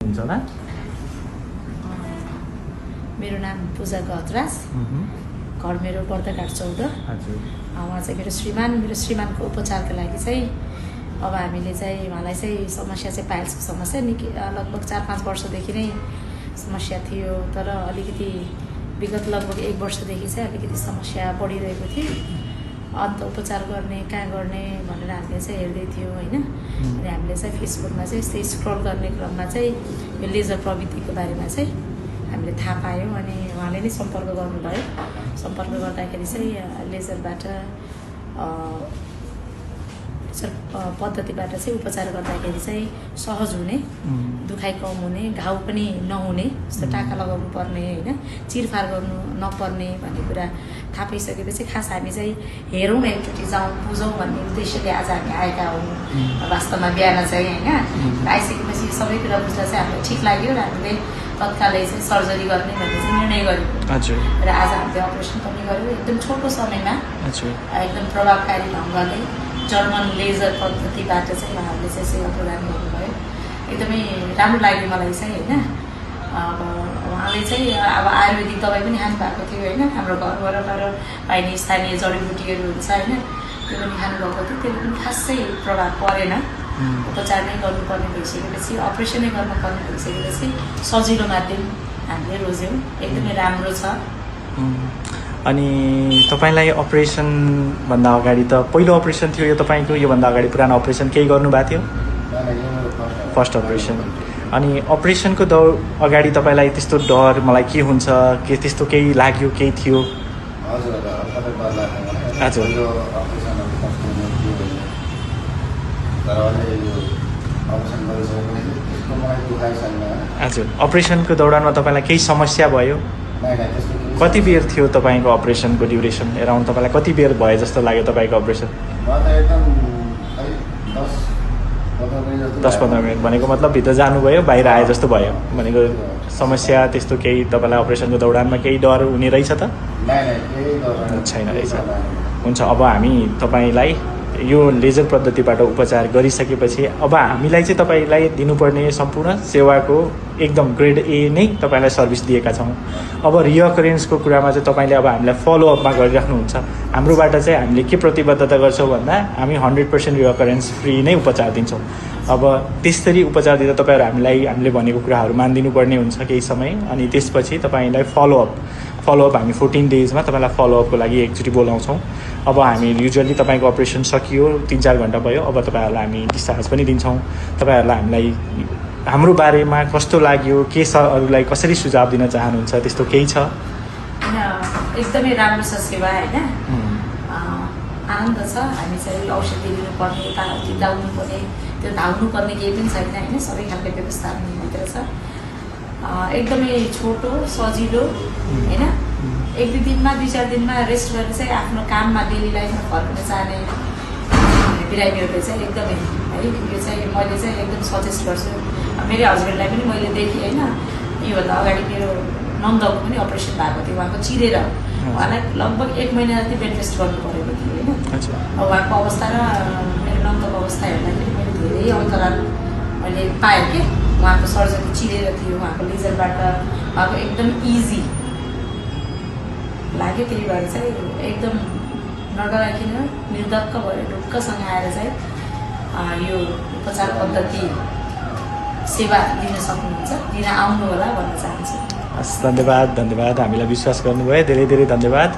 हुन्छ होला। मेरो नाम पूजा गहतराज, घर मेरो बर्दाघाट 14। हजुर। उहाँ चाहिँ मेरो श्रीमानको उपचारको लागि चाहिँ अब हामीले चाहिँ उहाँलाई चाहिँ समस्या चाहिँ पाइल्सको समस्या लगभग 4-5 वर्षदेखि नै समस्या थियो, तर अलिकति विगत लगभग 1 वर्षदेखि चाहिँ अलिकति समस्या बढिरहेको थियो। अन्त उपचार गर्ने कहाँ गर्ने भनेर हामीले चाहिँ हेर्दै थियौँ होइन। अनि हामीले चाहिँ फेसबुकमा चाहिँ यस्तै स्क्रल गर्ने क्रममा चाहिँ यो लेजर प्रविधिको बारेमा चाहिँ हामीले थाहा पायौँ। अनि उहाँले नै सम्पर्क गर्नुभयो। सम्पर्क गर्दाखेरि चाहिँ लेजरबाट पद्धतिबाट चाहिँ उपचार गर्दाखेरि चाहिँ सहज हुने, दुखाइ कम हुने, घाउ पनि नहुने, जस्तो टाका लगाउनु पर्ने होइन, चिरफार गर्नु नपर्ने भन्ने कुरा थाहा पाइसकेपछि खास हामी चाहिँ हेरौँ न, एकचोटि जाउँ बुझौँ भन्ने उद्देश्यले आज हामी आएका हौँ वास्तवमा बिहान चाहिँ होइन। आइसकेपछि सबै कुरा बुझ्दा चाहिँ हामीलाई ठिक लाग्यो र हामीले तत्कालै चाहिँ सर्जरी गर्ने भन्ने चाहिँ निर्णय गऱ्यौँ। र आज हामीले अपरेसन पनि गऱ्यौँ एकदम छोटो समयमा, एकदम प्रभावकारी ढङ्गले जर्मन लेजर पद्धतिबाट चाहिँ उहाँहरूले चाहिँ सेवा प्रदान गर्नुभयो। एकदमै राम्रो लाग्यो मलाई चाहिँ होइन। अब उहाँले चाहिँ अब आयुर्वेदिक दबाई पनि खानु भएको थियो होइन, हाम्रो घर वरपर पाइने स्थानीय जडीबुटीहरू हुन्छ होइन, त्यो पनि खानुभएको थियो। त्यसले पनि खासै प्रभाव परेन। उपचार नै गर्नुपर्ने भइसकेपछि, अपरेसनै गर्नुपर्ने भइसकेपछि सजिलो माध्यम हामीले रोज्यौँ। एकदमै राम्रो छ। अनि तपाईँलाई अपरेसनभन्दा अगाडि त पहिलो अपरेसन थियो यो तपाईँको, योभन्दा अगाडि पुरानो अपरेसन केही गर्नुभएको थियो? First operation. अनि अपरेसनको अगाडि तपाईँलाई त्यस्तो डर मलाई के हुन्छ, के त्यस्तो केही लाग्यो, केही थियो? हजुर। हजुर। अपरेसनको दौरानमा तपाईँलाई केही समस्या भयो? कति बेर थियो तपाईँको अपरेसनको ड्युरेसन? एराउन्ड तपाईँलाई कति बेर भयो जस्तो लाग्यो तपाईँको अपरेसन? 10-15 मिनट भनेको मतलब भित्र जानुभयो बाहिर आए जस्तो भयो भनेको। समस्या त्यस्तो केही तपाईँलाई अपरेसनको दौरानमा केही डर हुने रहेछ त? छैन रहेछ। हुन्छ, अब हामी तपाईँलाई यो लेजर पद्धतिबाट उपचार गरिसकेपछि अब हामीलाई चाहिँ तपाईँलाई दिनुपर्ने सम्पूर्ण सेवाको एकदम ग्रेड ए नै तपाईँलाई सर्भिस दिएका छौँ। अब रिअकरेन्सको कुरामा चाहिँ तपाईँले अब हामीलाई फलोअपमा गरिराख्नुहुन्छ। हाम्रोबाट चाहिँ हामीले के प्रतिबद्धता गर्छौँ भन्दा हामी 100% रिअकरेन्स फ्री नै उपचार दिन्छौँ। अब त्यसरी उपचार दिँदा तपाईँहरू हामीले भनेको कुराहरू मानिदिनु पर्ने हुन्छ केही समय। अनि त्यसपछि तपाईँलाई फलोअप हामी 14 डेजमा तपाईँलाई फलोअपको लागि एकचोटि बोलाउँछौँ। अब हामी युजुअली तपाईँको अपरेसन सकियो 3-4 घन्टा भयो, अब तपाईँहरूलाई हामी डिस्चार्ज पनि दिन्छौँ। तपाईँहरूलाई हामीलाई हाम्रो बारेमा कस्तो लाग्यो, के छ, अरूलाई कसरी सुझाव दिन चाहनुहुन्छ, त्यस्तो केही छ? एकदमै राम्रो छ सेवा होइन, आनन्द छ। हामी चाहिँ औषधि लिनुपर्ने, यताउति दौड्नु पर्ने, त्यो धाउनु पर्ने केही पनि छैन होइन। सबै खालको व्यवस्था भित्र छ। एकदमै छोटो सजिलो होइन। 1-2 दिनमा 2-4 दिनमा रेस्ट गरेर चाहिँ आफ्नो काममा डेली लाइफमा फर्कन चाहने बिरामीहरूले चाहिँ एकदमै है यो चाहिँ मैले चाहिँ एकदम सजेस्ट गर्छु। मेरो हस्बेन्डलाई पनि मैले देखेँ होइन, योभन्दा अगाडि मेरो नन्दको पनि अपरेसन भएको थियो, उहाँको चिरेर उहाँलाई लगभग 1 महिना जति बेड रेस्ट गर्नु परेको थियो होइन। उहाँको अवस्था र मेरो नन्दको अवस्था हेर्दाखेरि मैले धेरै अन्तराल मैले पाएँ कि उहाँको सर्जरी चिरेर थियो, उहाँको लेजरबाट उहाँको एकदम इजी लाग्यो। त्यही भएर चाहिँ एकदम नडराइकन निर्धक्क भएर ढुक्कसँग आएर चाहिँ यो उपचार पद्धति सेवा दिन सक्नुहुन्छ, दिन आउनु होला भन्न चाहन्छु। हस्, धन्यवाद। हामीलाई विश्वास गर्नुभयो, धेरै धेरै धन्यवाद।